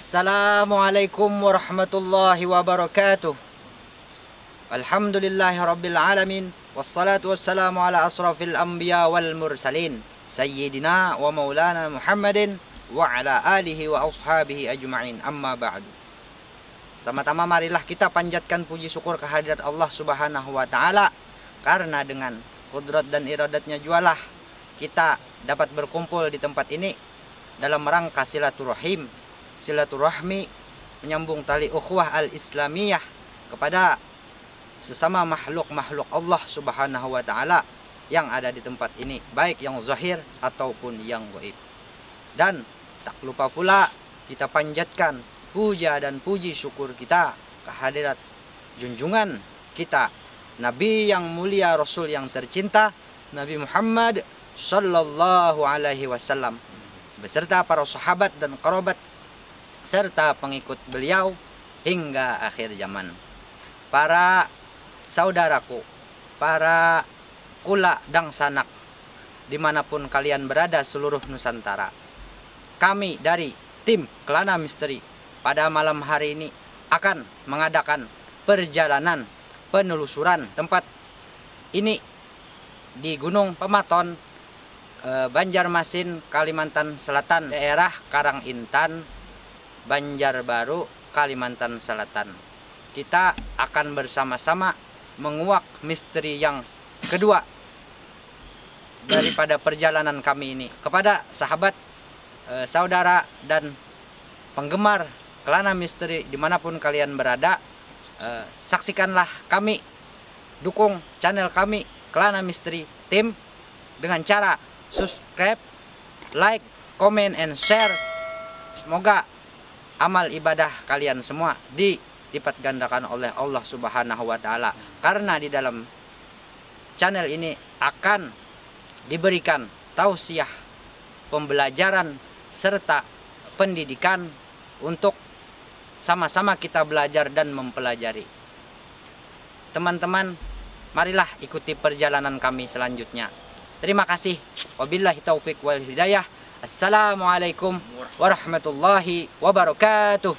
Assalamualaikum warahmatullahi wabarakatuh. Alhamdulillahi rabbil alamin. Wassalatu wassalamu ala asrafil anbiya wal mursalin, Sayyidina wa maulana Muhammadin wa ala alihi wa ashabihi ajma'in, amma ba'du. Pertama-tama marilah kita panjatkan puji syukur kehadirat Allah subhanahu wa ta'ala, karena dengan kudrat dan iradatnya jualah kita dapat berkumpul di tempat ini dalam rangka silaturahmi, menyambung tali ukhuwah al-islamiyah kepada sesama makhluk-makhluk Allah subhanahu wa ta'ala yang ada di tempat ini, baik yang zahir ataupun yang gaib. Dan tak lupa pula kita panjatkan puja dan puji syukur kita kehadirat junjungan kita, Nabi yang mulia, Rasul yang tercinta, Nabi Muhammad sallallahu alaihi wasallam, beserta para sahabat dan kerabat serta pengikut beliau hingga akhir zaman. Para saudaraku, para kula dan sanak dimanapun kalian berada seluruh Nusantara, kami dari tim Kelana Misteri pada malam hari ini akan mengadakan perjalanan penelusuran tempat ini di Gunung Pematon, Banjarmasin, Kalimantan Selatan, daerah Karangintan, Banjarbaru, Kalimantan Selatan. Kita akan bersama-sama menguak misteri yang kedua daripada perjalanan kami ini. Kepada sahabat, saudara, dan penggemar Kelana Misteri dimanapun kalian berada, saksikanlah kami, dukung channel kami Kelana Misteri Tim dengan cara subscribe, like, comment, and share. Semoga amal ibadah kalian semua dilipat gandakan oleh Allah subhanahu wa ta'ala, karena di dalam channel ini akan diberikan tausiah, pembelajaran, serta pendidikan untuk sama-sama kita belajar dan mempelajari. Teman-teman, marilah ikuti perjalanan kami selanjutnya. Terima kasih. Wabillahi taufik wal hidayah. Assalamualaikum warahmatullahi wabarakatuh.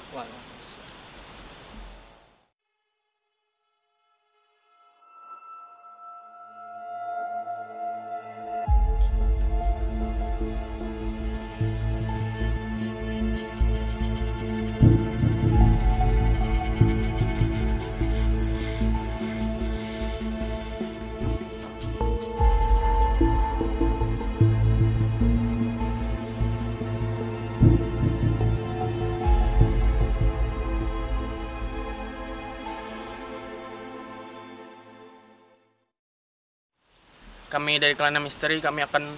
Kami dari Kelana Misteri, kami akan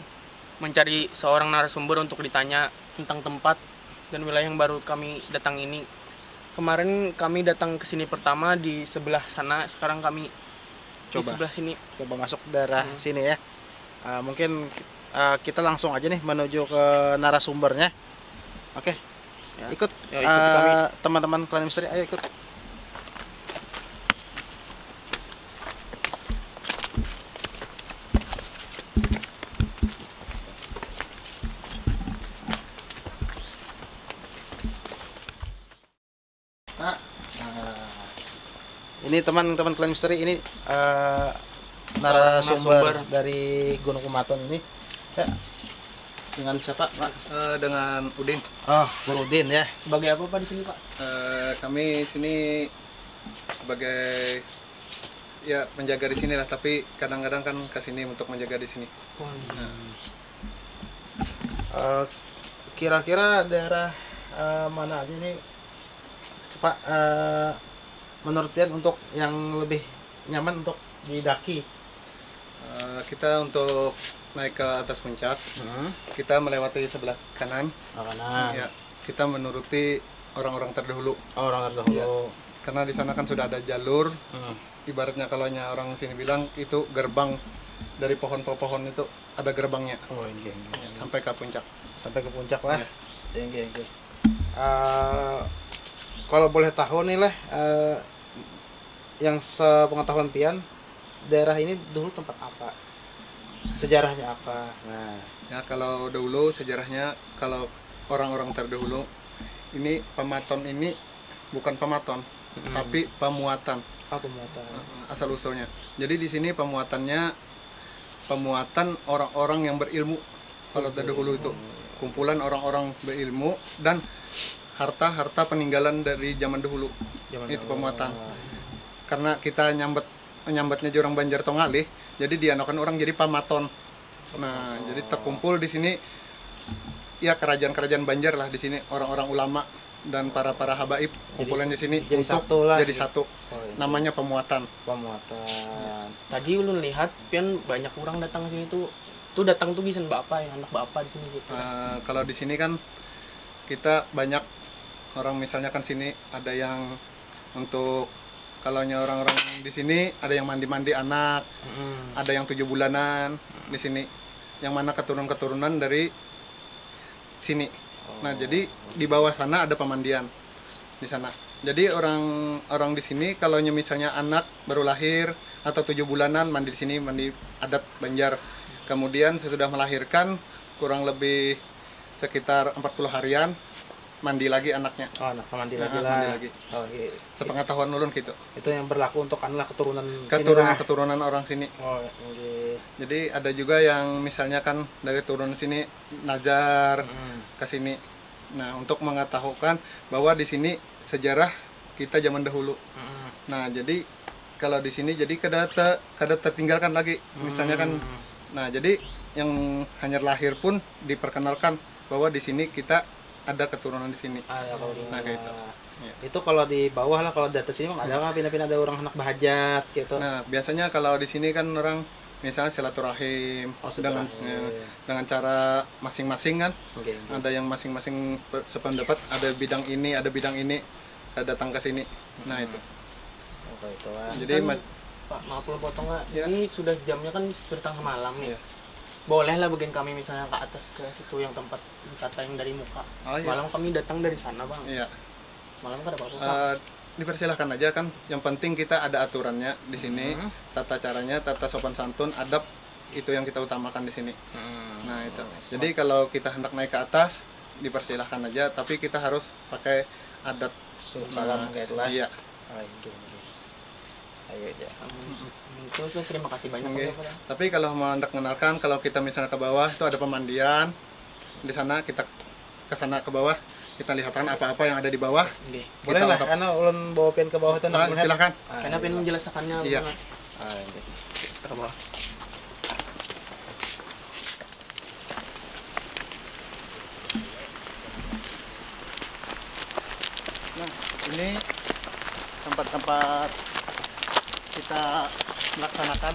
mencari seorang narasumber untuk ditanya tentang tempat dan wilayah yang baru kami datang ini. Kemarin kami datang ke sini pertama di sebelah sana, sekarang kami di sebelah sini. Coba masuk daerah sini ya. Mungkin kita langsung aja nih menuju ke narasumbernya. Oke. Ya. Ikut, kami. Teman-teman Kelana Misteri, ayo ikut. Ini teman-teman Kelana Misteri, ini narasumber dari Gunung Pematon ini. Ya. Dengan siapa, Pak? Dengan Udin. Oh, Bro Udin ya. Sebagai apa Pak di sini, Pak? Kami sini sebagai ya penjaga di sini lah, tapi kadang-kadang kan ke sini untuk menjaga di sini. Kira-kira daerah mana aja nih, Pak? Menurut kalian untuk yang lebih nyaman untuk didaki? Kita untuk naik ke atas puncak, kita melewati sebelah kanan. Ya, kita menuruti orang-orang terdahulu. Orang terdahulu. Ya, karena di sana kan sudah ada jalur. Ibaratnya kalau orang sini bilang itu gerbang dari pohon-pohon itu ada gerbangnya. Oh, iya. Sampai ke puncak. Sampai ke puncak lah. Ya. Iya. Kalau boleh tahu nih lah, yang sepengetahuan pian, daerah ini dulu tempat apa? Sejarahnya apa? Nah, ya kalau dahulu sejarahnya, kalau orang-orang terdahulu ini pematon ini bukan pematon, tapi pemuatan. Pemuatan. Asal usulnya. Jadi di sini pemuatannya pemuatan orang-orang yang berilmu. Kalau dahulu itu kumpulan orang-orang berilmu dan harta-harta peninggalan dari zaman dahulu. Itu pemuatan. Karena kita menyambatnya jurang Banjar Tongalih, jadi dianakan orang jadi pamaton. Nah, jadi terkumpul di sini ya kerajaan-kerajaan Banjar lah di sini, orang-orang ulama dan para habaib kumpulan di sini jadi untuk satu lah. jadi satu. Namanya pemuatan. Tadi ulun lihat pian banyak orang datang ke sini tuh datang tuh gisan bapak yang anak bapak di sini gitu. Kalau di sini kan kita banyak orang, misalnya kan sini ada yang untuk kalaunya orang-orang di sini ada yang mandi anak, ada yang 7 bulanan di sini, yang mana keturunan dari sini. Nah, jadi di bawah sana ada pemandian di sana. Jadi orang di sini kalau misalnya anak baru lahir atau 7 bulanan mandi di sini, mandi adat Banjar. Kemudian sesudah melahirkan kurang lebih sekitar 40 harian mandi lagi anaknya. Anak mandi lagi lah. Mandi lagi. Iya. Sepengetahuan ulun gitu. Itu yang berlaku untuk anak keturunan orang sini. Iya. Jadi ada juga yang misalnya kan dari turun sini nazar ke sini. Nah, untuk mengetahukan bahwa di sini sejarah kita zaman dahulu. Nah, jadi kalau di sini jadi kada tertinggalkan lagi. Misalnya kan, nah jadi yang hanya lahir pun diperkenalkan bahwa di sini kita ada keturunan di sini. Nah, kayak itu. Ya. Itu kalau di bawah lah, kalau di atas sini ada nggak pindah-pindah ada orang anak bahajat gitu. Nah, biasanya kalau di sini kan orang misalnya silaturahim dengan cara masing-masing kan. Ada yang masing-masing sependapat, ada bidang ini, datang ke sini. Nah, itu. Jadi Pak, maaf lo potong nggak? Ya. Ini sudah jamnya kan sudah tengah malam nih. Ya. Boleh lah bagian kami misalnya ke atas ke situ yang tempat wisata yang dari muka. Iya. Malam kami datang dari sana bang. Iya. Semalam kan ada apa-apa. Dipersilahkan aja kan. Yang penting kita ada aturannya di sini, tata caranya, tata sopan santun, adab itu yang kita utamakan di sini. Nah itu. Jadi kalau kita hendak naik ke atas, dipersilahkan aja. Tapi kita harus pakai adat. Salam kayak itulah. Iya. Ayo aja. Itu terima kasih banyak. Okay. Tapi kalau mau hendak mengenalkan, kalau kita misalnya ke bawah itu ada pemandian. Di sana kita ke sana ke bawah, kita lihatkan apa-apa yang ada di bawah. Boleh lah, karena ulun bawa pen ke bawah itu. Silakan. Karena pengen menjelaskannya. Iya. Kita ke bawah. Nah, ini tempat-tempat kita melaksanakan.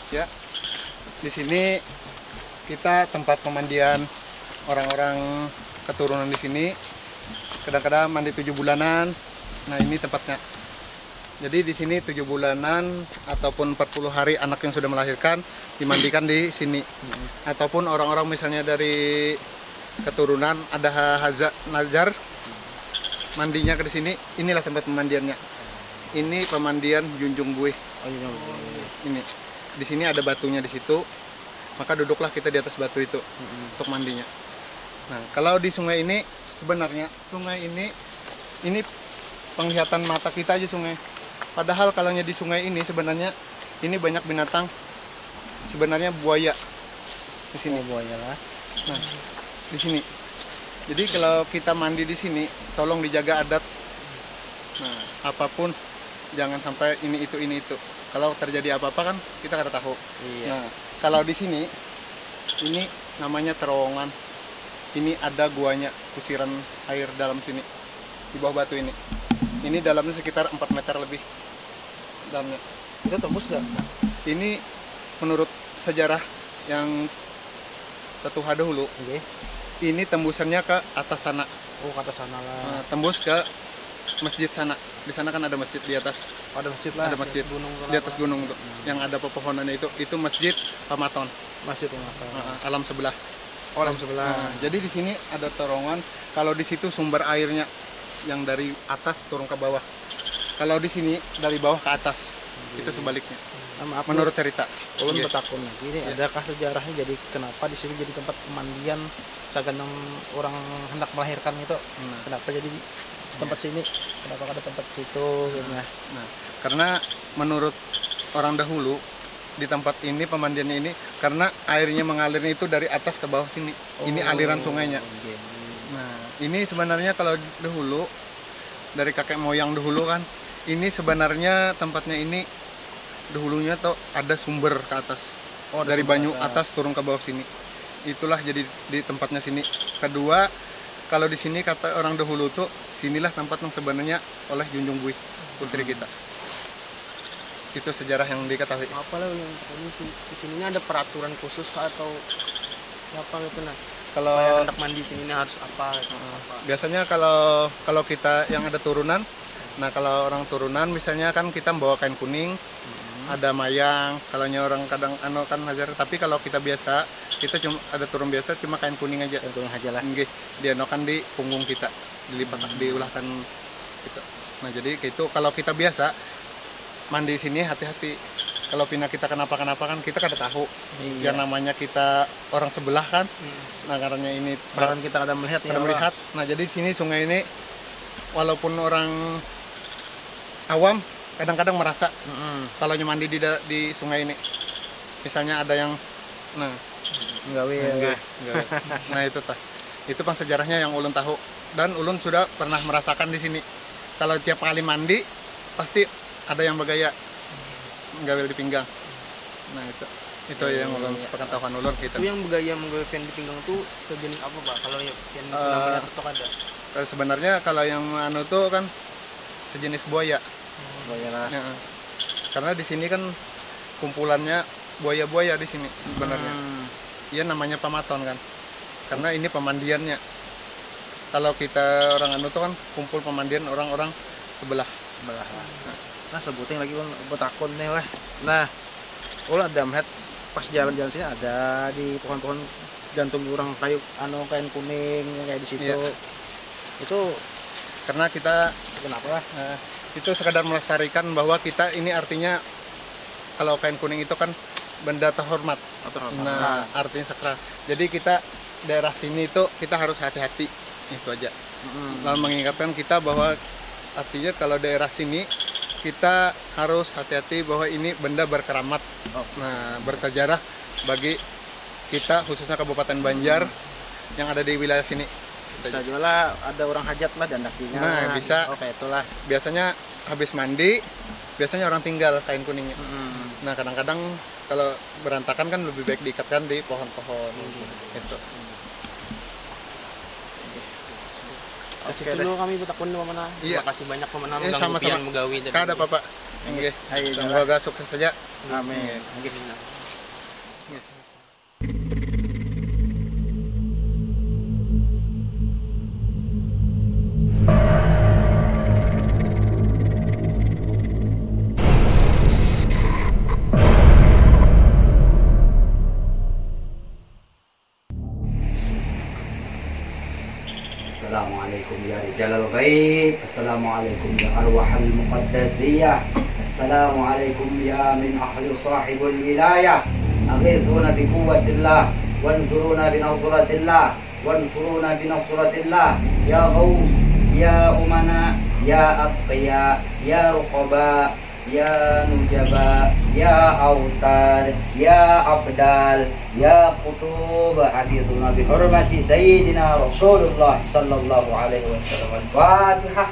Ya, di sini kita tempat pemandian orang-orang keturunan di sini. Kadang-kadang mandi 7 bulanan. Nah, ini tempatnya. Jadi di sini 7 bulanan ataupun 40 hari anak yang sudah melahirkan dimandikan di sini. Ataupun orang-orang misalnya dari keturunan ada nazar mandinya ke sini. Inilah tempat pemandiannya. Ini pemandian Junjung Buih. Ini. Di sini ada batunya di situ, maka duduklah kita di atas batu itu untuk mandinya. Nah, kalau di sungai ini sebenarnya sungai ini penglihatan mata kita aja sungai. Padahal kalau di sungai ini sebenarnya ini banyak binatang, sebenarnya buaya di sini. Buaya lah. Nah, di sini. Jadi kalau kita mandi di sini, tolong dijaga adat. Nah, apapun jangan sampai ini itu. Kalau terjadi apa-apa kan kita kada tahu. Iya. Nah, kalau di sini ini namanya terowongan. Ini ada guanya, kusiran air dalam sini. Di bawah batu ini. Ini dalamnya sekitar 4 meter lebih. Dalamnya. Itu tembus nggak? Ini menurut sejarah yang Tetuha dahulu. Oke. Ini tembusannya ke atas sana. Oh, kata sana lah. Tembus ke masjid sana. Di sana kan ada masjid di atas. Oh, ada masjid lah. Ada masjid gunung di atas gunung tuh. Yang ada pepohonannya itu masjid Pamaton. Masjid Pamaton. Alam sebelah. Oh, alam sebelah. Jadi di sini ada terowongan. Kalau di situ sumber airnya yang dari atas turun ke bawah. Kalau di sini dari bawah ke atas. Itu sebaliknya. Maaf, Menurut cerita. ulun Iya. bertakun lagi ini Iya. adakah sejarahnya jadi kenapa di sini jadi tempat pemandian saganang orang hendak melahirkan itu? Nah, Kenapa jadi tempat sini? Kenapa ada tempat situ? Nah, karena menurut orang dahulu di tempat ini pemandiannya ini karena airnya mengalirnya itu dari atas ke bawah sini. Ini aliran sungainya. iya. Nah, ini sebenarnya kalau dahulu dari kakek moyang dahulu kan, ini sebenarnya tempatnya ini dahulunya tuh ada sumber ke atas. Oh, ada Dari sumber Banyu atas. atas turun ke bawah sini. Itulah jadi di tempatnya sini. Kedua, kalau di sini kata orang dahulu tuh sinilah tempat yang sebenarnya oleh Junjung Buih putri kita. Itu sejarah yang diketahui. Apa lah yang ini di sininya ada peraturan khusus atau apa gitu nah? Kalau Yang hendak mandi sini harus apa gitu, apa. biasanya kalau kita yang ada turunan, nah kalau orang turunan misalnya kan kita membawa kain kuning, ada mayang, kalau orang kadang kan hajar, tapi kalau kita biasa kita cuma ada turun biasa cuma kain kuning aja. Yang turun aja lah. Nggih, dianokan di punggung kita, dilipat diulahkan kita. Nah, jadi itu kalau kita biasa mandi di sini hati-hati. Kalau pindah kita kenapa-kenapa kan kita kada tahu. Iya. Yang namanya kita orang sebelah kan. Nah, karena ini Bahkan kita ada melihat ya. pada melihat. Nah, jadi di sini sungai ini walaupun orang awam kadang-kadang merasa kalau mandi di sungai ini. Misalnya ada yang Nggawe ya. enggak. Nah, itu tah. Itu pan sejarahnya yang ulun tahu dan ulun sudah pernah merasakan di sini. Kalau tiap kali mandi pasti ada yang bergaya nggawil di pinggang. Nah, itu yang ulun pengetahuan ulun gitu. Itu yang bergaya menggawe pen di pinggang tuh sejenis apa Pak? Kalau yang itu namanya tetok ada. Sebenarnya kalau yang anu tuh kan sejenis buaya. Buaya lah. Ya. Karena di sini kan kumpulannya buaya-buaya di sini sebenarnya. Iya namanya Pamaton kan. Karena ini pemandiannya. Kalau kita orang anu tuh kan kumpul pemandian orang-orang sebelah. Sebelah lah. Nah, sebutin lagi buat akun nih lah. Nah, ulah ada melihat pas jalan-jalan sini ada di pohon-pohon gantung orang kayu kain kuning kayak di situ. Iya. Itu Karena kita kenapa lah? itu sekadar melestarikan bahwa kita ini artinya kalau kain kuning itu kan benda terhormat. Nah, artinya sakral. Jadi kita daerah sini itu kita harus hati-hati. Itu aja. Lalu mengingatkan kita bahwa artinya kalau daerah sini kita harus hati-hati bahwa ini benda berkeramat. Nah, bersejarah bagi kita khususnya Kabupaten Banjar yang ada di wilayah sini. Bisa juga lah ada orang hajat lah dan dakinya. Nah, bisa. Oh, kayak itulah. Biasanya habis mandi, biasanya orang tinggal kain kuningnya. Nah, kadang-kadang kalau berantakan kan lebih baik diikatkan di pohon-pohon. Itu. Kasih Oke dulu kami betakun Pamana. Iya. Terima kasih banyak Pamana Sama-sama. mengganggu Megawi tadi. Kada apa-apa. Nggih. Ayo, Semoga sukses saja. Amin. Assalamualaikum ya rijalal ghaib. Assalamualaikum ya arwahal muqaddasiyah. Assalamualaikum ya min ahli sahibul wilayah. Aghithuna bi quwwatillah wansuruna bi nasratillah wansuruna bi nasratillah ya ghaus ya umana ya atqiya ya ruqaba ya nujaba ya autar ya abdal ya qutub hadithuna bi hurmati sayyidina Rasulullah sallallahu alaihi wasallam. Al-Fatihah.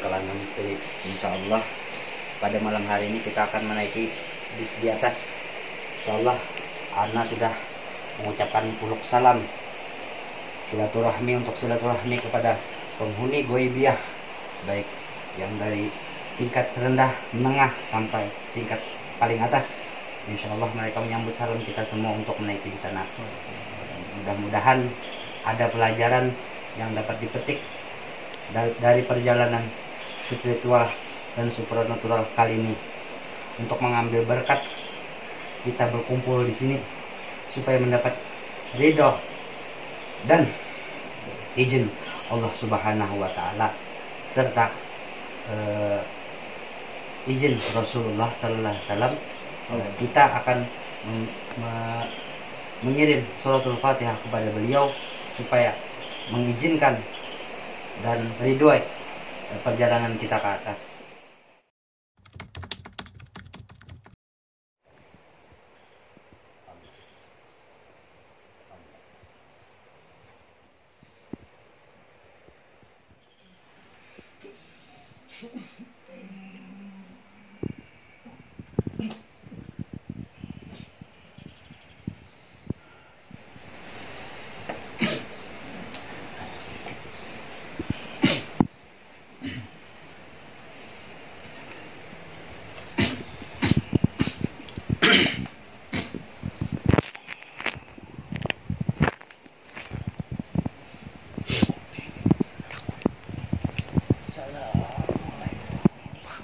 Kelana Misteri. Insya Allah pada malam hari ini kita akan menaiki di atas. Insya Allah Ana sudah mengucapkan puluk salam silaturahmi untuk silaturahmi kepada penghuni Goibiyah, baik yang dari tingkat rendah, menengah sampai tingkat paling atas. Insya Allah mereka menyambut salam kita semua untuk menaiki di sana. Mudah-mudahan ada pelajaran yang dapat dipetik dari perjalanan spiritual dan supernatural kali ini untuk mengambil berkat. Kita berkumpul di sini supaya mendapat ridho dan izin Allah Subhanahu wa taala serta izin Rasulullah sallallahu alaihi wasallam. Kita akan mengirim suratul Fatihah kepada beliau supaya mengizinkan dan ridho perjalanan kita ke atas.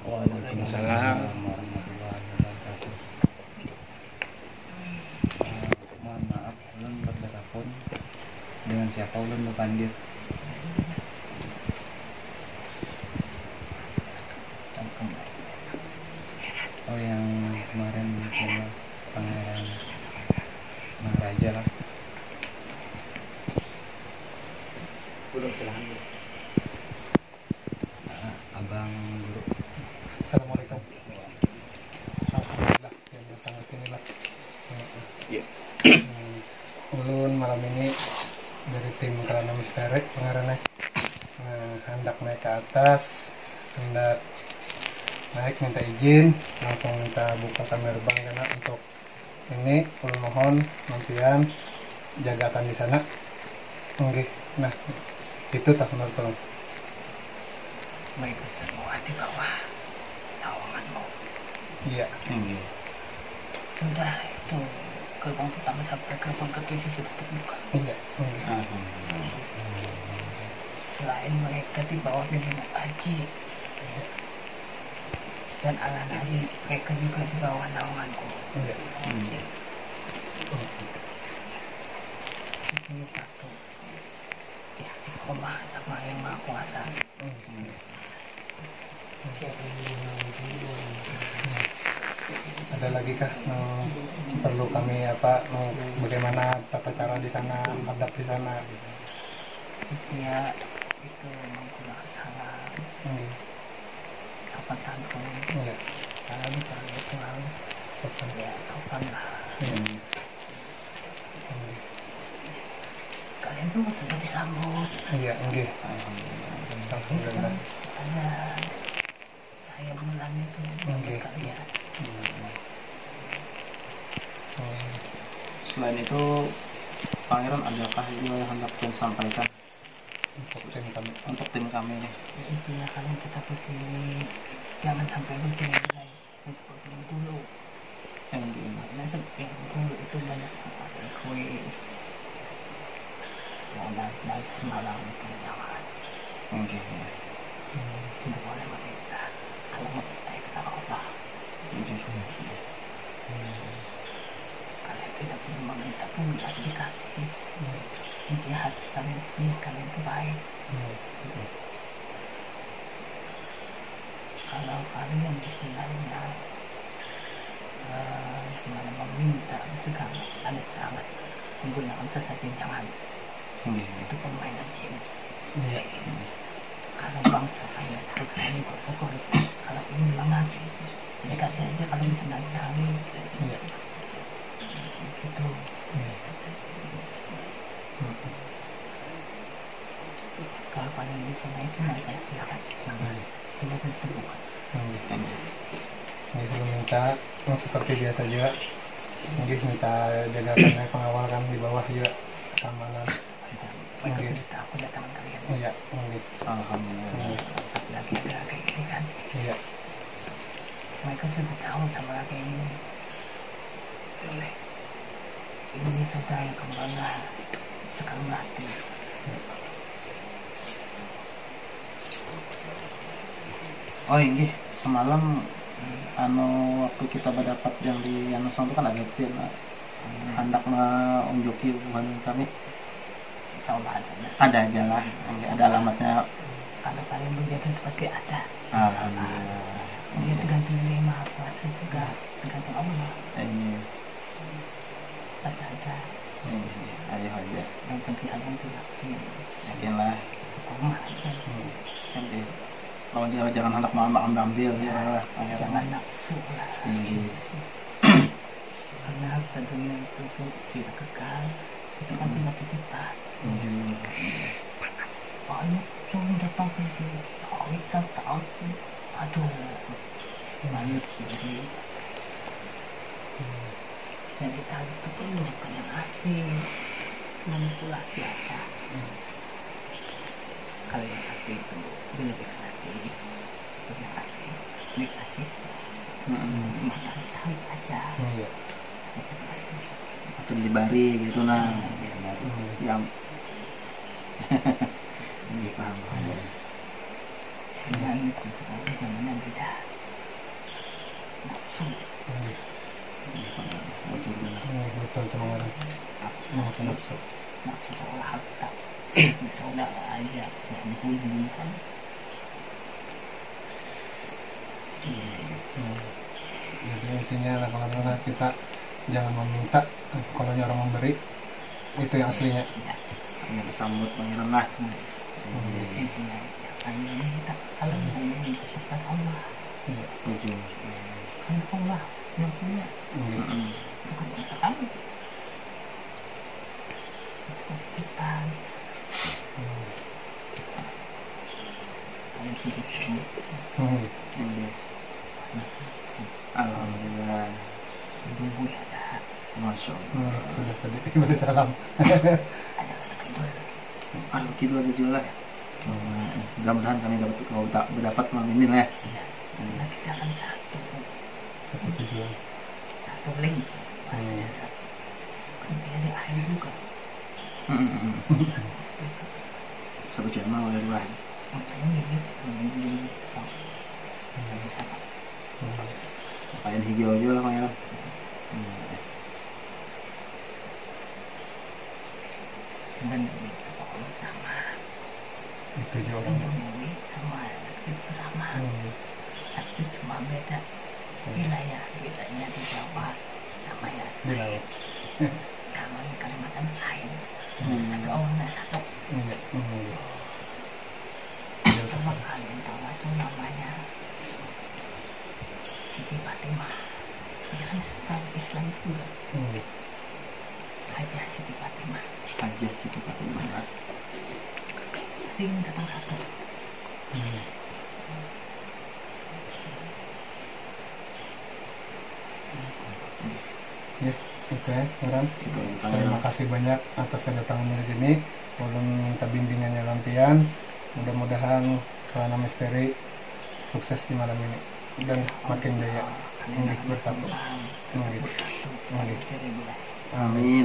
Waalaikumsalam. Mohon maaf, ulun bertelepon dengan siapa ulun berpanggil. Oh, yang kemarin nama Pangeran Maharaja lah. Belum silahkan. Abang Guru. Assalamualaikum. Alhamdulillah yang datang ke sini lah. Iya. Ulun malam ini dari tim Kelana Misteri pengarana hendak naik ke atas, hendak naik minta izin, langsung minta buka gerbang karena untuk ini ulun mohon mampian jagakan di sana. Oke, nah itu tak menurut tolong. Baik, semua di bawah naunganmu. Iya. Sudah itu gerbang pertama sampai gerbang ketujuh sudah terbuka. Iya. Selain mereka di bawah bimbingan Haji dan Al-Nabi, mereka juga di bawah naunganku. Iya. Ini satu istiqomah sama yang Maha Kuasa. Ada lagi kah perlu kami bagaimana tata cara di sana, adab di sana? Ya itu menggunakan salam, sopan santun. Iya. Salam itu harus Sopan. ya sopan lah. Kalian semua sudah disambut. Iya, nggih. Alhamdulillah. Ada cahaya bulan itu untuk kalian. Selain itu, Pangeran adakah juga yang hendak kalian sampaikan untuk tim kami ini? Intinya kalian tetap begini, jangan sampai bercerai seperti yang dulu. Karena seperti yang dulu itu banyak egois. Mau naik semalam itu jangan. Tidak boleh meminta. Kalau meminta itu sama Allah. Kalian tidak perlu meminta pun pasti dikasih. Intinya hati kalian itu baik. Kalau kalian istilahnya gimana meminta segala ada sangat menggunakan sesajen jangan. Itu permainan jin. Kalau bangsa kaya seperti ini bersyukur. Kalau ini mengasih, jadi kasih aja kalau bisa nangis. Gitu. Kalau kalian bisa naik silakan. silakan terbuka. Ini belum minta seperti biasa juga. Mungkin minta jaga pengawalan di bawah juga keamanan. Mereka sudah tahu kedatangan kalian. Iya, mungkin. Alhamdulillah. Lagi ada kayak gini kan. Iya. Mereka sudah tahu sama lagi ini. Ini saudara kemana sekarang mati. Oh ini semalam waktu kita berdapat yang di Anusong itu kan ada film hendak Om Joki hubungan kami. Insyaallah Ada aja lah, ada alamatnya. kalau kalian berjatuh itu pasti ada. Alhamdulillah. Dia tergantung dari Maha Kuasa juga, tergantung Allah. Ini Pasti ada. ayo aja. Yang penting kalian tuh Yakin lah. istiqomah aja. Jadi kalau jangan hendak mau ambil ya. Jangan nafsu lah. Tinggi. Karena harta dunia itu tuh tidak kekal. Itu kan cuma titipan. Banyak cuma datang ke sini. Kita tahu sih. Aduh, banyak kiri. Yang kita itu perlu bukan yang asli, manipulasi aja. Kalau yang asli itu benar dikasih, yang asli dikasih, maka tarik aja. Iya. Atau dibari gitu nah. Yang ini paham. Dan sesuatu zaman yang tidak nafsu. Betul teman. Nafsu seolah harta. Saudara aja yang dihubungkan. Jadi intinya lah kalau kita jangan meminta, kalau orang memberi itu yang aslinya. Hanya disambut pangeran lah. Intinya kita kalau mau tempat Allah, Tujuh. kan Allah yang punya, bukan kita kamu. Itu kita. Kalau hidup ini, Alhamdulillah. ibu ada, Masya Allah. Sudah tadi beri salam. ada kata kedua. Kita ada jual lah. Mudah-mudahan kami dapat malam ini lah ya. Nah, kita akan satu tujuan. link. Maksudnya satu. Kan ada air juga. Satu channel ya dua. Makanya ini Pakaian hijau aja lah pangeran. sebenarnya Allah sama. Itu juga orang. Ini sama, itu sama. Tapi cuma beda wilayah. Bedanya di Jawa namanya Di laut. kalau di Kalimantan lain. Tapi Allah satu. Coba kalian tahu itu namanya Siti Fatimah. Dia kan Islam juga. Haja Siti Fatimah. Aja sih kita Fatimah. Tapi ini datang satu. Ya, itu ya orang. Terima kasih banyak atas kedatangannya di sini. Ulun minta bimbingannya lampian. Mudah-mudahan Kelana Misteri sukses di malam ini dan makin jaya bersatu. Amin.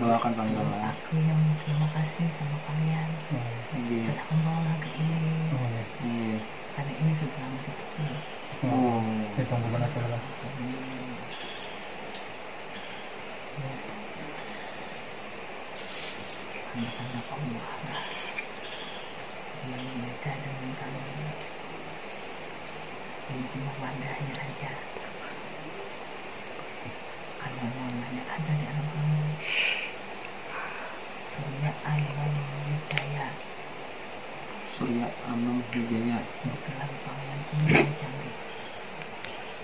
Doakan pangeran lah. Aku yang terima kasih sama kalian. Telah membawa ke ini. Karena ini sudah lama ditunggu. Ditunggu banget saudara. Tanda-tanda Allah lah yang beda dengan kami. Ini cuma wadahnya aja. Kalau namanya ada di alam kamu, Surya Alam Wijaya, Surya Anom Wijaya, gelar pangeran kuning canggih.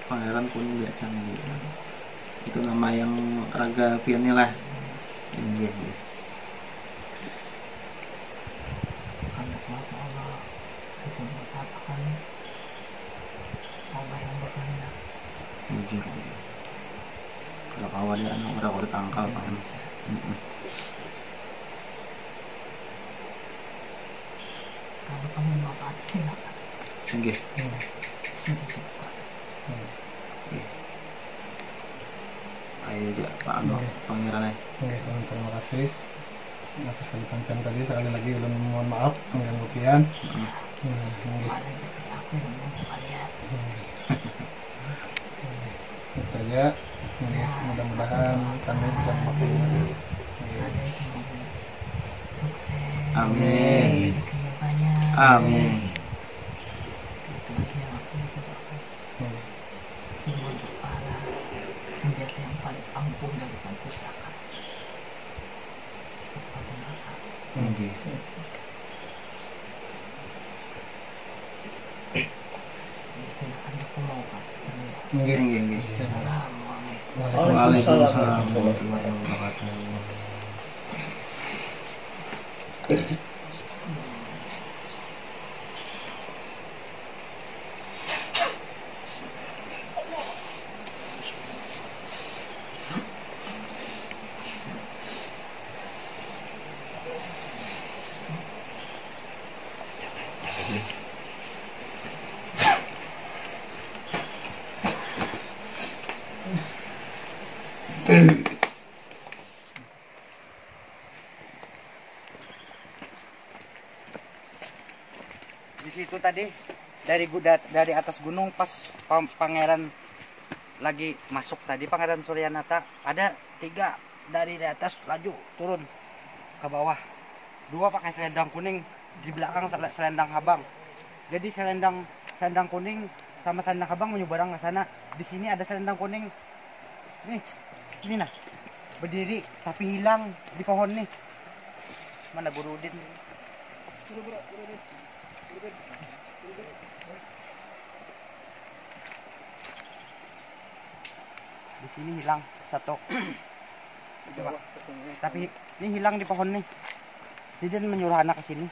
Pangeran Kuning Gak Canggih. Itu nama yang raga piannya lah. Iya. Kalau kuasa Allah bisa buat apa kali? jujur kalau kawan dia udah tangkal kan. Kalau kamu maaf silakan. Nggih. Ayo dia Pak Ano pangeran. Oke, terima kasih atas kalian tadi. Sekali lagi ulun mohon maaf mengganggu pian. Ada istri aku yang menunggu kalian. Itu aja. Mudah-mudahan kami bisa memakai. Ada yang semoga sukses. Amin. Rezekinya banyak. Amin. Itu aja yang aku bisa doakan. Simbol berpahala, senjata yang paling ampuh daripada pusaka. Kekuatan akal. Nggih. Silakan aku mau Pak. Nggih. Assalamualaikum. Waalaikumsalam warahmatullahi wabarakatuh. Di situ tadi dari atas gunung pas pangeran lagi masuk tadi, Pangeran Suryanata, ada 3 dari atas laju turun ke bawah. 2 pakai selendang kuning, di belakang selendang abang. Jadi selendang kuning sama selendang abang menyeberang ke sana. Di sini ada selendang kuning. Nih, sini nah. Berdiri tapi hilang di pohon nih. Mana Guru Udin? Di sini hilang 1. Coba. Tapi ini hilang di pohon nih. Sidin menyuruh anak ke sini.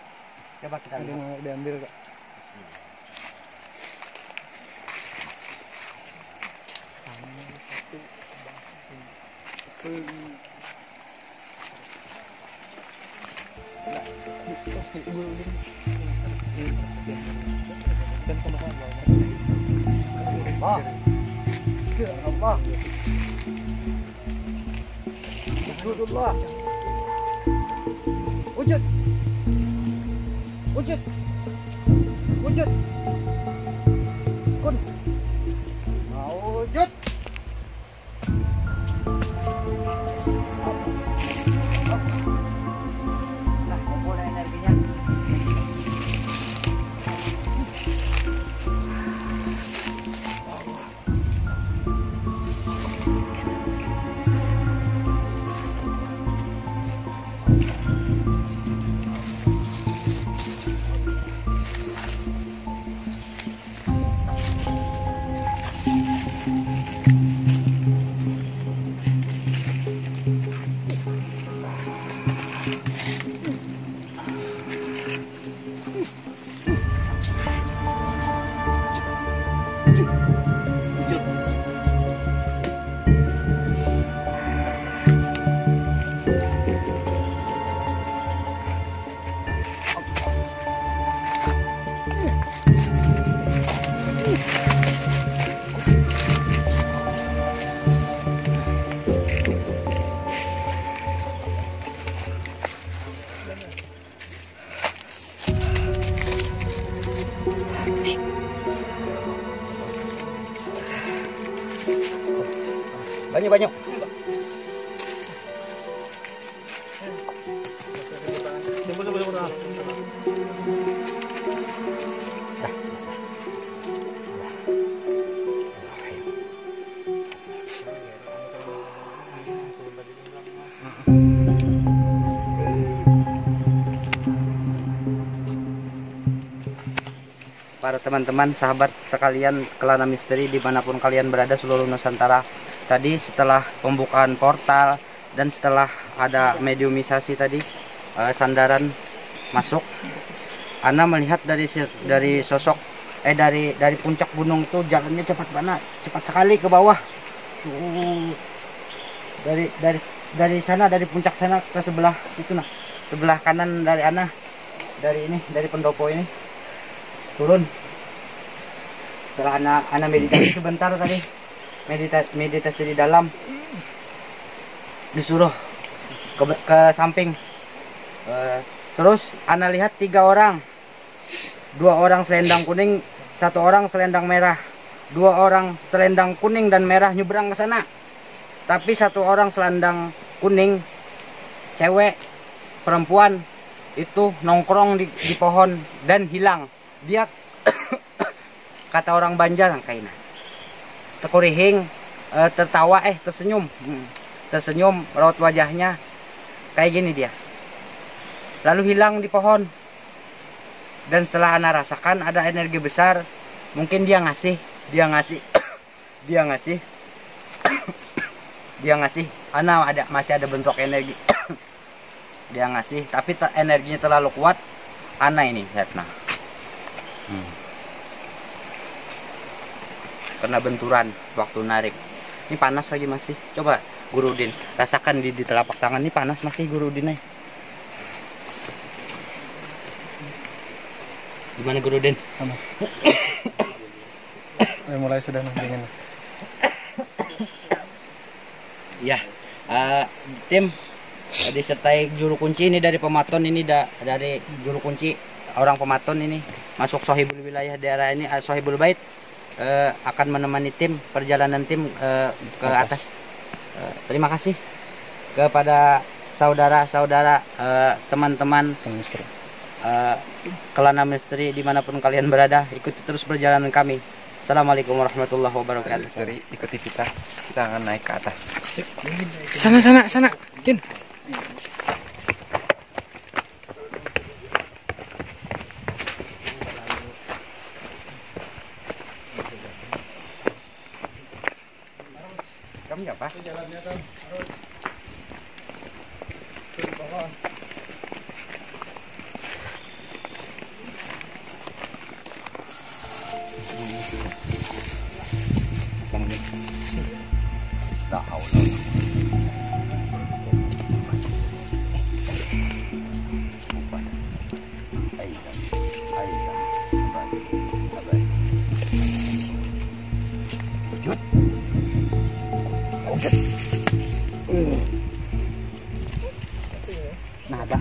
Coba kita lihat. Mau diambil Kak. Allah. Rasulullah. Wujud. Wujud. Wujud. Kun. Wujud. Nah, kumpul energinya. Banyak. Para teman-teman, sahabat sekalian, Kelana Misteri dimanapun kalian berada seluruh Nusantara. Tadi setelah pembukaan portal dan setelah ada mediumisasi tadi, sandaran masuk, Ana melihat dari sosok dari puncak gunung itu jalannya cepat banget, cepat sekali ke bawah. Dari sana, dari puncak sana ke sebelah itu nah, sebelah kanan dari Ana, dari pendopo ini turun. Setelah Ana meditasi sebentar tadi, meditasi di dalam, disuruh ke samping. Terus Ana lihat 3 orang, 2 orang selendang kuning, 1 orang selendang merah. 2 orang selendang kuning dan merah nyebrang ke sana. Tapi 1 orang selendang kuning, cewek, perempuan, itu nongkrong di pohon dan hilang. Dia kata orang Banjar kaina tekurihing, tertawa, tersenyum raut wajahnya kayak gini dia. Lalu hilang di pohon. Dan setelah Ana rasakan ada energi besar, mungkin dia ngasih Ana masih ada bentuk energi. Dia ngasih, tapi energinya terlalu kuat. Ana ini lihat nah. Kena benturan waktu narik. Ini panas lagi masih. Coba Guru Udin rasakan di telapak tangan ini panas masih Guru Udin. Gimana Guru Udin? Panas. Mulai sudah dingin. Ya, tim disertai juru kunci ini dari Pematon ini, dari juru kunci orang Pematon ini masuk Sohibul Wilayah daerah ini, Sohibul Bait akan menemani tim perjalanan tim ke atas. Terima kasih kepada saudara-saudara, teman-teman Kelana Misteri dimanapun kalian berada, ikuti terus perjalanan kami. Assalamualaikum warahmatullahi wabarakatuh. Misteri, ikuti kita akan naik ke atas. Sana, Kin. Kamu apa? Jalannya kan harus ke bawah. Nah, ada.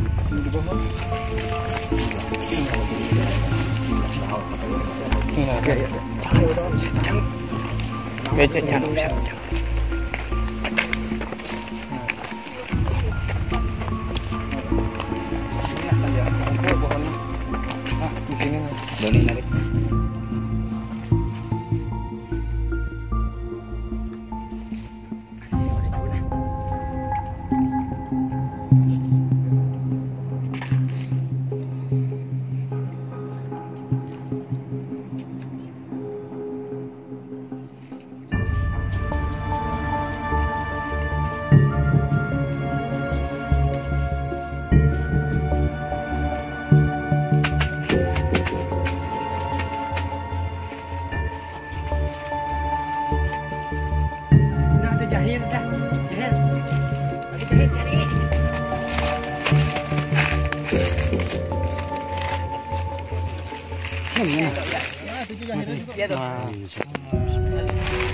Di sini nih. Doni narik.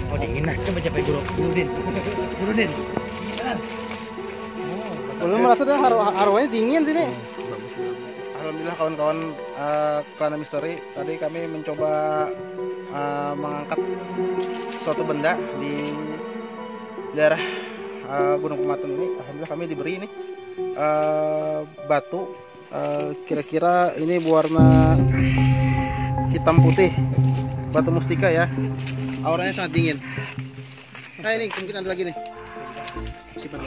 Oh dingin nah, coba capai Guru Din. Belum merasa deh arwahnya dingin sini. Alhamdulillah kawan-kawan Kelana Misteri, tadi kami mencoba mengangkat suatu benda di daerah Gunung Pematon ini. Alhamdulillah kami diberi ini batu, kira-kira ini berwarna hitam putih, batu mustika ya. Auranya sangat dingin. Nah ini mungkin ada lagi nih. Simpan.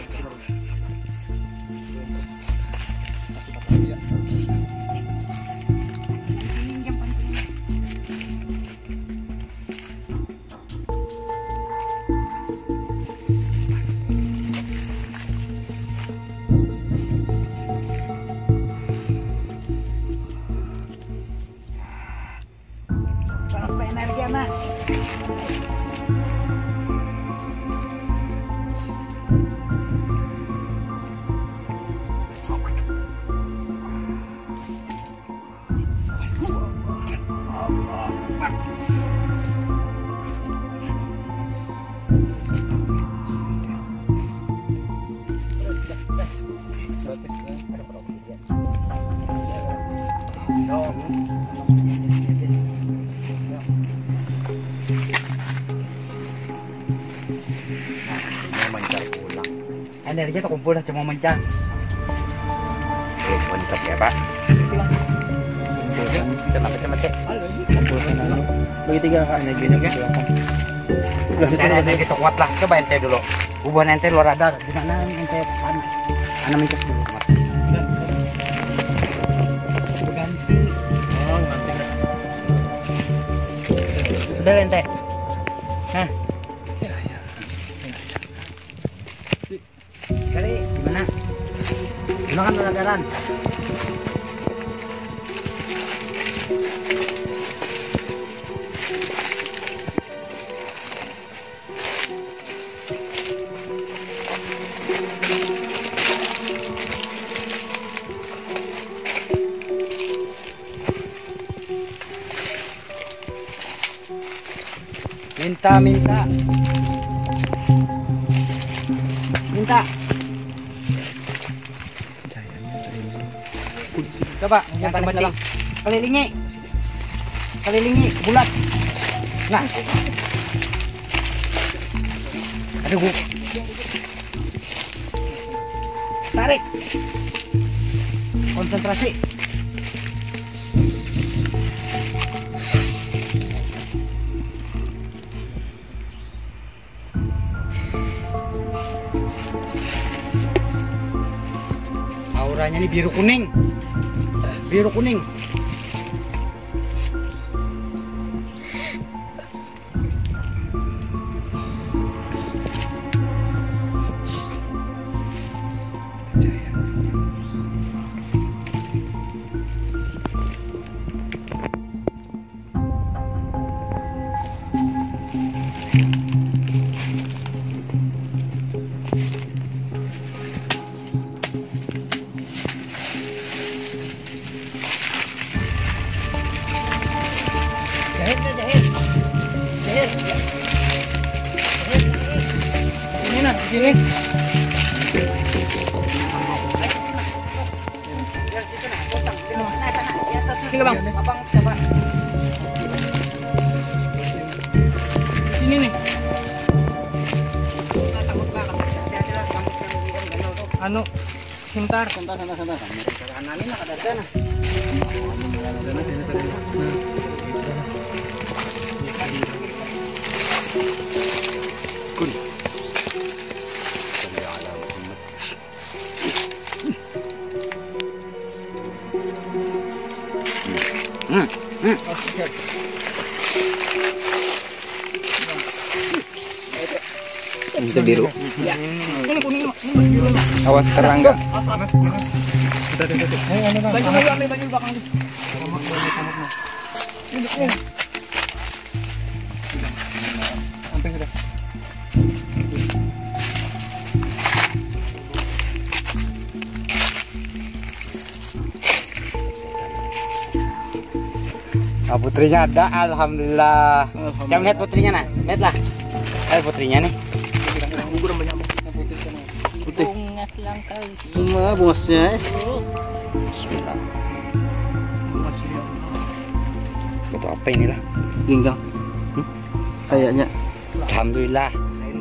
Mau mencari pulang. Energinya terkumpul dah cuma mencari. Mantap ya Pak. Kenapa cemet? Bagi 3 Kak energinya. Energi itu kuat lah. Coba ente dulu. Hubungan ente luar radar. Di mana ente panas? Ana mencet dulu. Mas. Ganti. Oh, nanti. Sudah ente. Nah. Kali gimana? Gunakan radaran. Minta. Coba yang mati. Kelilingi bulat. Nah. Aduh. Tarik. Konsentrasi. Auranya ini biru kuning. Sini. Sini Bang. Abang coba. Sini nih. Anu, sebentar. Santai. Kanan ini ada dana. Itu biru. Ini kuning, ini biru. Awas terangga. Baju belakang. Ini. Putrinya ada, alhamdulillah. Saya melihat putrinya nah, lihatlah. Putrinya nih. Bunga selangkau. Bunganya. Bismillah. Foto apa inilah? Ginggang. Kayaknya. Alhamdulillah.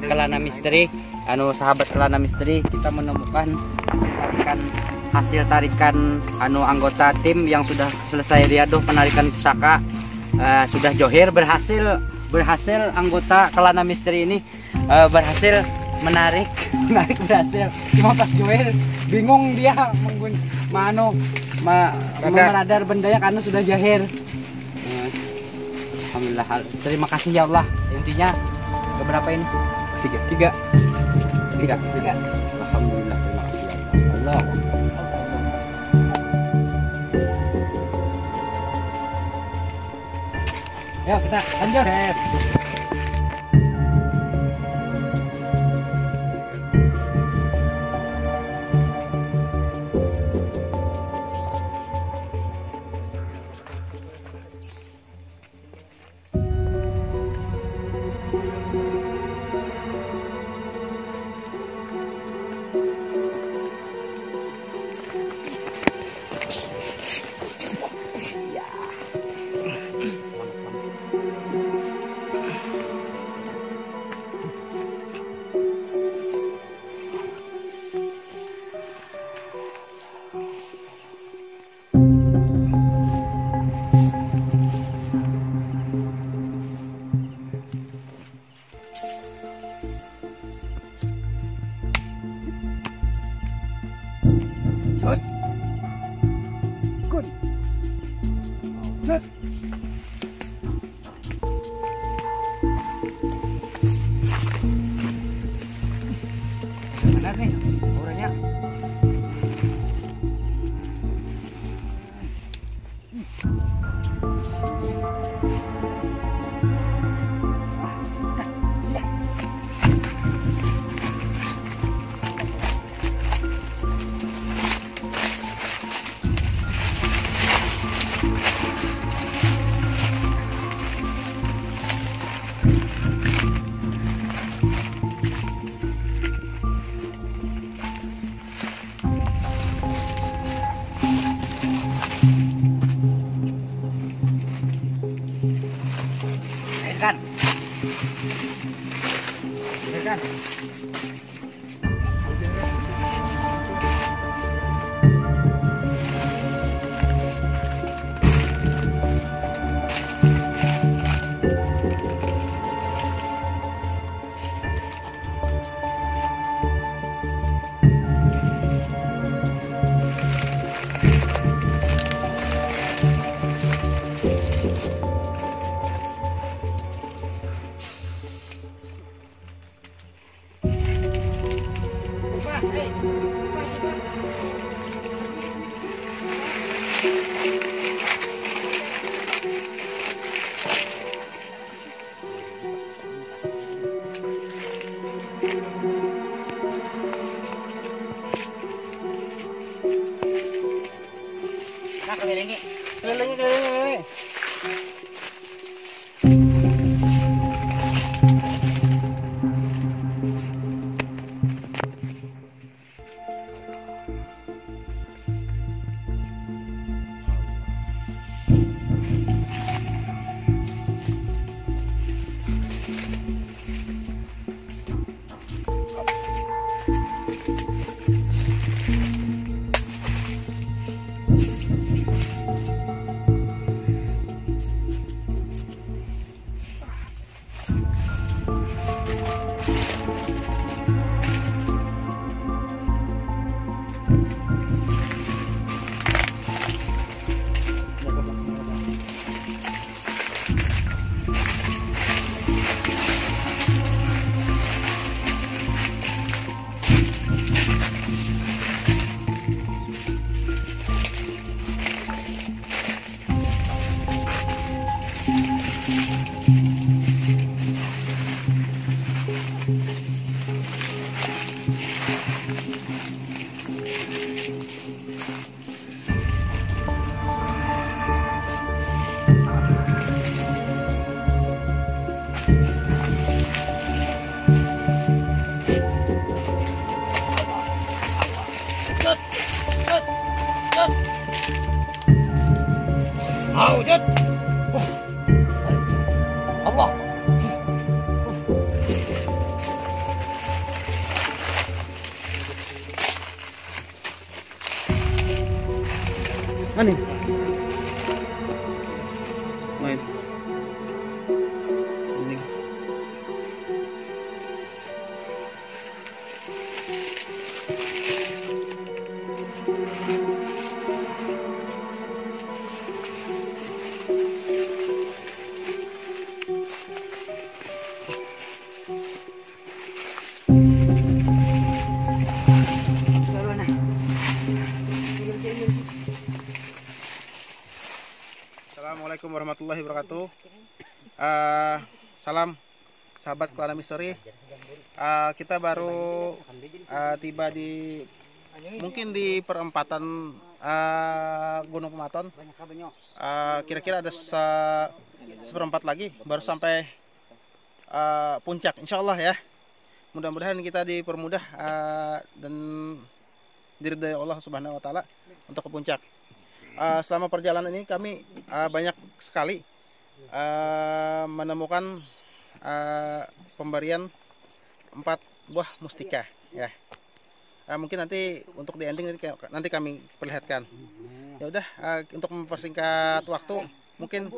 Kelana misteri, sahabat Kelana misteri, kita menemukan hasil tarikan anggota tim yang sudah selesai riadoh penarikan pusaka. Sudah johir, berhasil anggota Kelana misteri ini berhasil menarik berhasil. Cuma pas johir bingung dia meradar bendanya karena sudah jahir. Alhamdulillah, terima kasih ya Allah. Intinya keberapa ini? Tiga. Alhamdulillah, terima kasih ya Allah. Yuk kita lanjut. Panas nih auranya. Kan. Kan. Nah, kelilingi. Kelilingi. Maujud. Allah. Ani. Main. Ini. Assalamualaikum warahmatullahi wabarakatuh. Salam sahabat Kelana Misteri. Kita baru tiba di mungkin di perempatan Gunung Pematon. Kira-kira ada seperempat lagi baru sampai puncak, insya Allah ya. Mudah-mudahan kita dipermudah dan diridhai Allah Subhanahu Wa Taala untuk ke puncak. Selama perjalanan ini kami banyak sekali menemukan pemberian 4 buah mustika ya. Mungkin nanti untuk di ending nanti kami perlihatkan. Ya udah, untuk mempersingkat waktu mungkin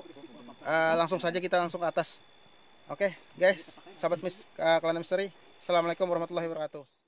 langsung saja kita langsung ke atas. Oke, guys, sahabat Kelana Misteri. Assalamualaikum warahmatullahi wabarakatuh.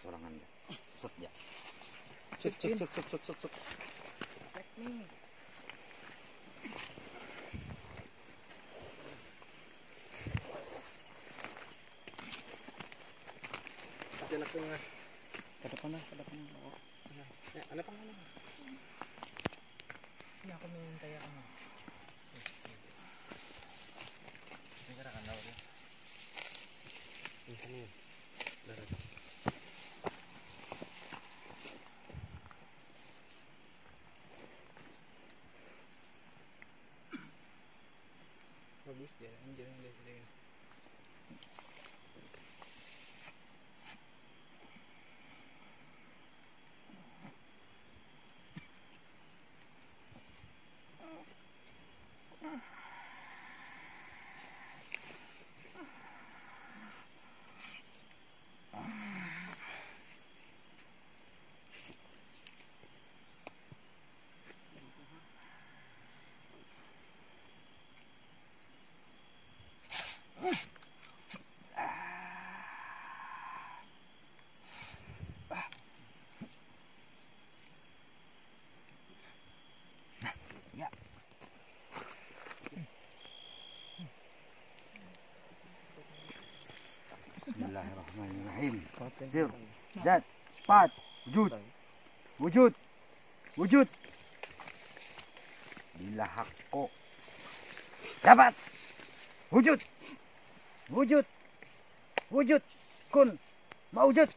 sorangan. Set ya. Cuk. Ke depan. Ya, ada apa? Ini aku minta ya ano. Bagus dia, anjirnya dia sedih. Bismillahirrahmanirrahim. Sir, zat, sifat, wujud. Bila hakko dapat wujud kun maujud.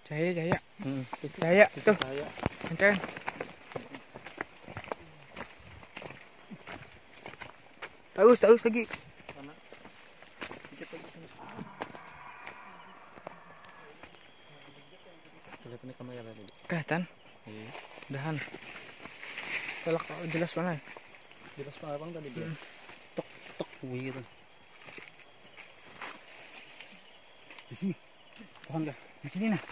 Cahaya. Cahaya itu. Kan. Bagus lagi. Kelihatan kamera tadi. Kelihatan? Iya. Dahan. Kalau jelas mana? Jelas Pak Abang tadi dia. Tok bunyi gitu. Di sini. Pohon kah? Di sini nah.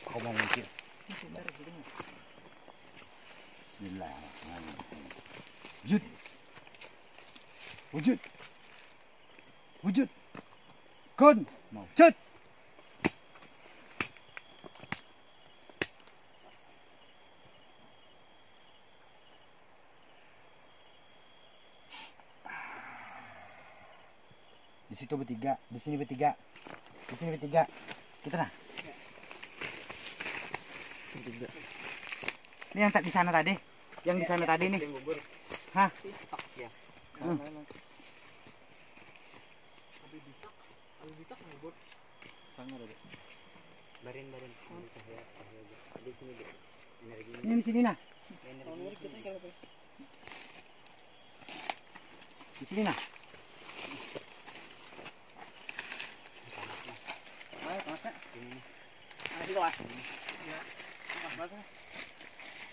Kau mau mikir. Bismillahirrahmanirrahim. Wujud. Kun maujud. Di situ bertiga, di sini bertiga. Kita nah. Bertiga. Ini yang tak di sana tadi. Yang di sana tadi nih. Hah? Barin. Di sini deh. Ini di sini nah. Di sini nah.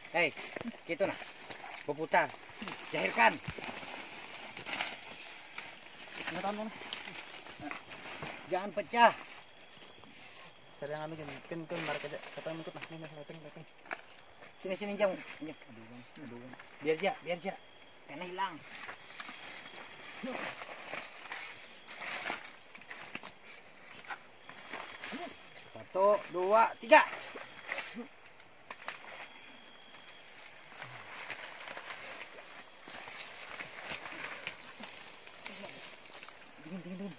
Hei, gitu nah. Berputar. Jahirkan. Jangan pecah. Cari yang anu kan mereka kata ikut nah. Ini Sini jam. Biar ja. Karena hilang. 1, 2, 3. Dingin.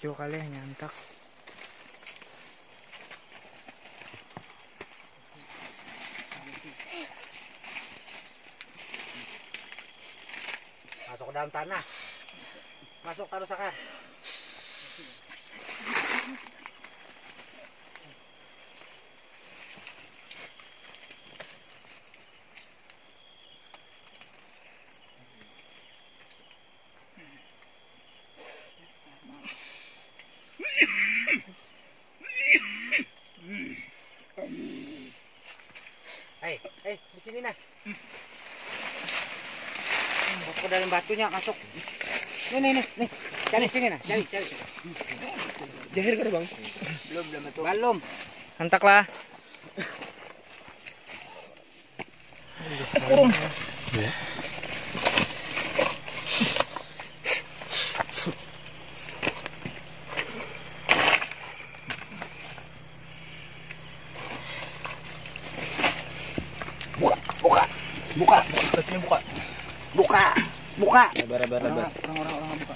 Kecil kali ya nyantak. Masuk ke dalam tanah. Masuk taruh sakar. Hei, di sini nah. Masuk ke dalam batunya, masuk. Nih. Cari sini nah, cari. Jahir kan bang? Belum. Hantaklah. Buka. Lebar. Orang-orang buka.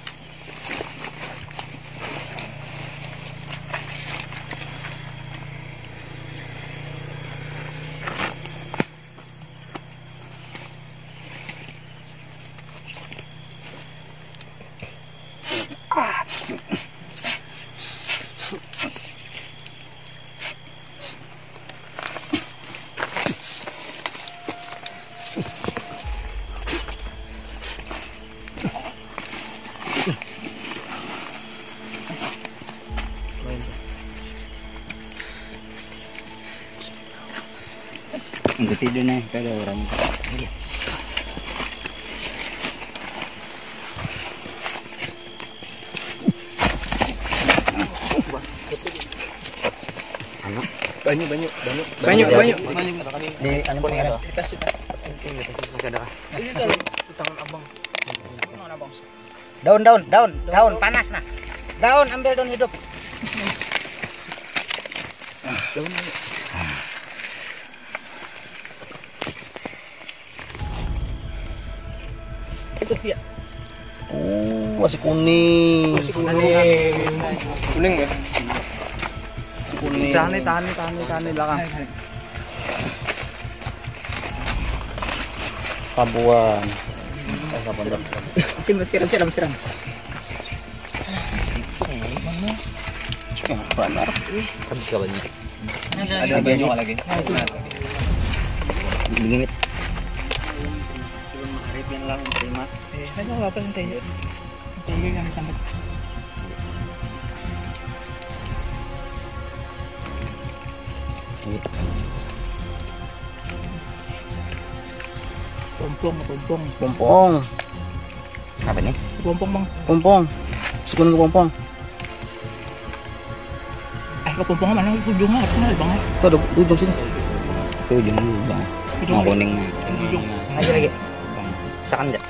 Untuk tidur nih, ada orang. Banyak. Di anu pengen. Masih ada kah? Ini kalau di tangan abang. Daun panas nah. Daun, ambil daun hidup. Itu ya. Masih kuning. Kuning ya? Masih kuning. Tahan di belakang. Pabuan. Siram. Benar. Habis kabarnya. Ada banyak lagi. Begini. Ada apa santai? Santai yang sampai. Pompong. Apa nih? Pompong bang. Pompong. Sekuning ke pompong. Ke pompong mana? Ujungnya harusnya bang. Tuh ada ujung sini. Itu ujung dulu bang. Ujung Mau kuning. Ujung. Lagi. Misalkan enggak?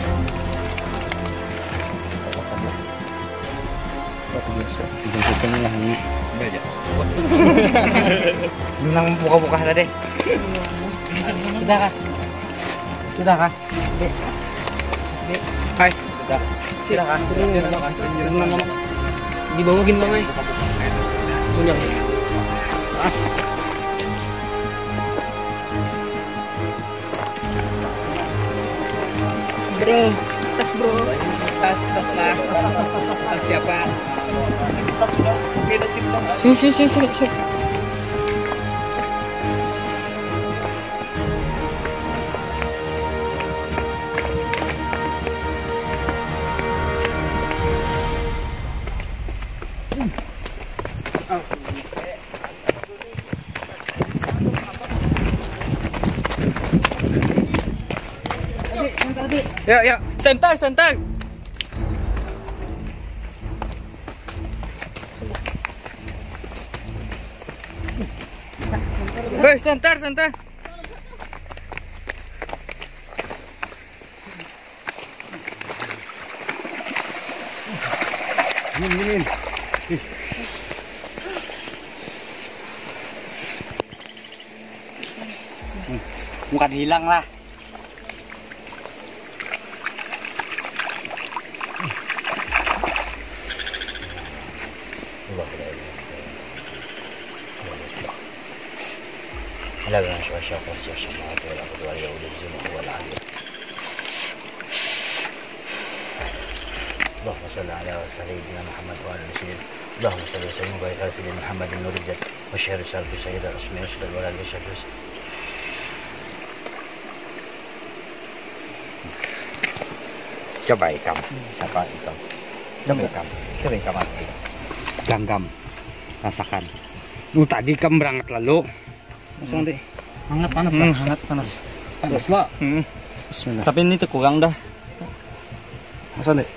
Batu biasa. Ujung situ lah ini. Menang buka-buka tadi. Sudah kah? Hai. Silakan. Dibawain bang ay. Sunjang. Bro, tas bro. Tas lah. Tas siapa? Sini. Ya. Santai. Hei, santai. Ini. Bukan hilang lah. لا بلاش أشياء قاسية والشمعات والأرض واليهود والزمن والعالية. اللهم صل على سيدنا محمد وعلى آل سيدنا. اللهم صل وسلم وبارك على سيدنا محمد النور الجد والشهر الشرف سيد الأسماء والشهر والعلي والشهر. Coba ikam, siapa ikam? Ikam, sering ikam mati. Ganggam, rasakan. Tadi ikam berangkat lalu. Langsung deh. Hangat panas Hmm, hangat panas. Panas lah. Bismillah. Tapi ini tuh kurang dah. Langsung deh.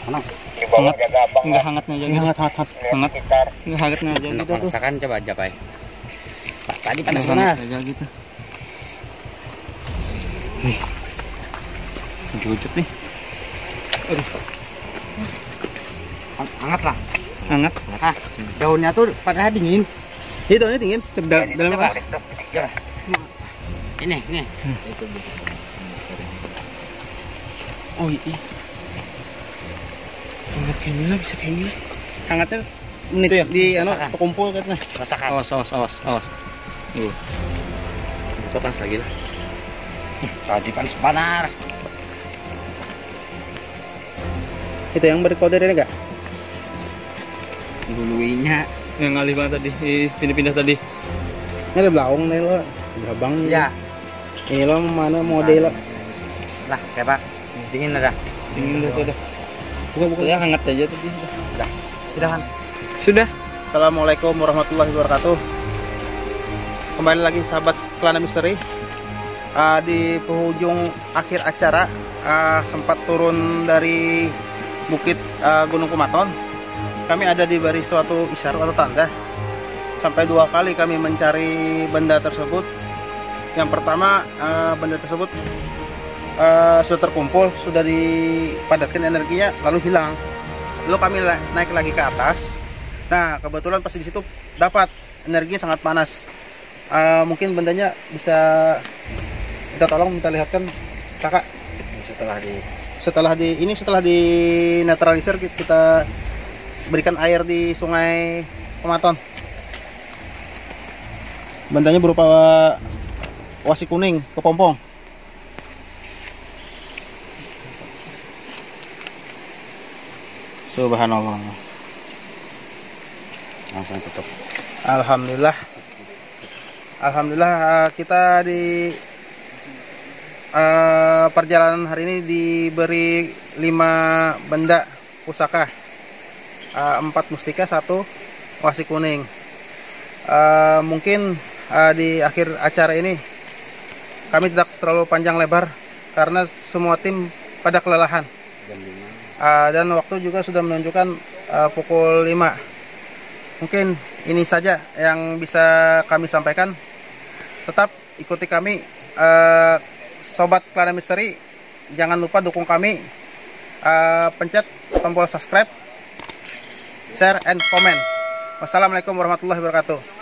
Hangat. Enggak hangatnya aja. Hangat. Enggak hangatnya aja Untuk gitu tuh. merasakan coba aja Pak. Pak, tadi panas benar. Aja gitu. Ujuk nih. Aduh. Hangat lah. Hangat. Ah, daunnya tuh padahal dingin. Itu dingin. Dalam apa? Coba. Ini. Oh iya. Hangat kayak gini bisa kayak gini. Hangatnya menit ya di rasakan. kumpul katanya. Rasakan. Awas. Itu panas lagi lah. Tadi panas. Itu yang berkode ini enggak? Duluinya. Yang ngalih banget tadi, pindah-pindah tadi. Ini ada belaung nih lo. Abang. Ya. Ini lo mana model lo? Lah, kayak Pak. Dingin ada. Dingin udah. Bukan ya hangat aja tadi. Silakan. Sudah. Assalamualaikum warahmatullahi wabarakatuh. Kembali lagi sahabat Kelana Misteri. Di penghujung akhir acara sempat turun dari bukit Gunung Kumaton. Kami ada di bari suatu isyarat atau tanda. Sampai 2 kali kami mencari benda tersebut. Yang pertama benda tersebut sudah terkumpul, sudah dipadatkan energinya, lalu hilang. Lalu kami naik lagi ke atas. Nah, kebetulan pas di situ dapat energinya sangat panas. Mungkin bendanya bisa kita tolong minta lihatkan, kakak. Setelah di netralisir, kita berikan air di Sungai Kumaton. Bendanya berupa wasi kuning kepompong. Subhanallah. Langsung tutup. Alhamdulillah kita di perjalanan hari ini diberi 5 benda pusaka, 4 mustika, 1 wasi kuning. Mungkin di akhir acara ini kami tidak terlalu panjang lebar karena semua tim pada kelelahan. Dan waktu juga sudah menunjukkan pukul 5. Mungkin ini saja yang bisa kami sampaikan. Tetap ikuti kami, Sobat Kelana Misteri. Jangan lupa dukung kami, pencet tombol subscribe, share, and comment. Wassalamualaikum warahmatullahi wabarakatuh.